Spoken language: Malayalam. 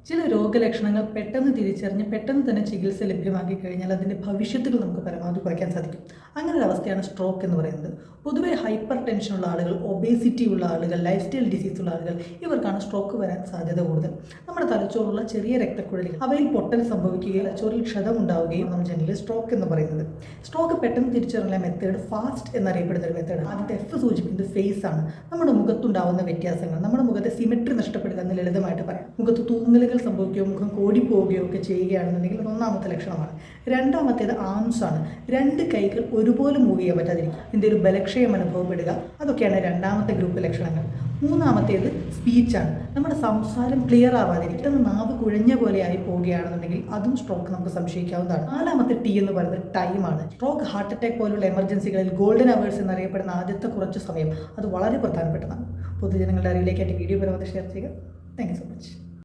ചില രോഗലക്ഷണങ്ങൾ പെട്ടെന്ന് തിരിച്ചറിഞ്ഞ് പെട്ടെന്ന് തന്നെ ചികിത്സ ലഭ്യമാക്കി കഴിഞ്ഞാൽ അതിൻ്റെ ഭവിഷ്യത്തുകൾ നമുക്ക് പരമാവധി കുറയ്ക്കാൻ സാധിക്കും. അങ്ങനെ ഒരു അവസ്ഥയാണ് സ്ട്രോക്ക് എന്ന് പറയുന്നത്. പൊതുവേ ഹൈപ്പർ ടെൻഷനുള്ള ആളുകൾ, ഒബേസിറ്റി ഉള്ള ആളുകൾ, ലൈഫ് സ്റ്റൈൽ ഡിസീസ് ഉള്ള ആളുകൾ ഇവർക്കാണ് സ്ട്രോക്ക് വരാൻ സാധ്യത കൂടുതൽ. നമ്മുടെ തലച്ചോറുള്ള ചെറിയ രക്തക്കുഴലുകൾ അവയിൽ പൊട്ടൽ സംഭവിക്കുകയും തലച്ചോറിൽ ക്ഷതം ഉണ്ടാവുകയും നമ്മൾ ജനറലി സ്ട്രോക്ക് എന്ന് പറയുന്നത്. സ്ട്രോക്ക് പെട്ടെന്ന് തിരിച്ചറിഞ്ഞ മെത്തേഡ് ഫാസ്റ്റ് എന്നറിയപ്പെടുന്ന ഒരു മെത്തേഡ്. ആദ്യത്തെ F സൂചിപ്പിക്കുന്നത് ഫേസ് ആണ്. നമ്മുടെ മുഖത്തുണ്ടാവുന്ന വ്യത്യാസങ്ങൾ, നമ്മുടെ മുഖത്തെ സിമെട്രി നഷ്ടപ്പെടുക എന്ന് ലളിതമായിട്ട് പറയാം. മുഖത്ത് തൂങ്ങലുകൾ സംഭവിക്കുകയോ മുഖം കോടിപ്പോവുകയോ ഒക്കെ ചെയ്യുകയാണെന്നുണ്ടെങ്കിൽ ഒന്നാമത്തെ ലക്ഷണമാണ്. രണ്ടാമത്തേത് ആംസ് ആണ്. രണ്ട് കൈകൾ ഒരുപോലെ മൂവ് ചെയ്യാൻ പറ്റാതിരിക്കും, ഇതിൻ്റെ ഒരു ബലക്ഷയം അനുഭവപ്പെടുക, അതൊക്കെയാണ് രണ്ടാമത്തെ ഗ്രൂപ്പ് ലക്ഷണങ്ങൾ. മൂന്നാമത്തേത് സ്പീച്ചാണ്. നമ്മുടെ സംസാരം ക്ലിയർ ആവാതിരിക്കും, നാവ് കുഴഞ്ഞ പോലെ ആയി പോവുകയാണെന്നുണ്ടെങ്കിൽ അതും സ്ട്രോക്ക് നമുക്ക് സംശയിക്കാവുന്നതാണ്. നാലാമത്തെ T എന്ന് പറയുന്നത് ടൈമാണ്. സ്ട്രോക്ക്, ഹാർട്ട് അറ്റാക്ക് പോലുള്ള എമർജൻസികളിൽ ഗോൾഡൻ അവേഴ്സ് എന്നറിയപ്പെടുന്ന ആദ്യത്തെ കുറച്ച് സമയം അത് വളരെ പ്രധാനപ്പെട്ടതാണ്. പൊതുജനങ്ങളുടെ അറിവിലേക്കായിട്ട് വീഡിയോ പരമാവധി ഷെയർ ചെയ്യുക. Thank you so much.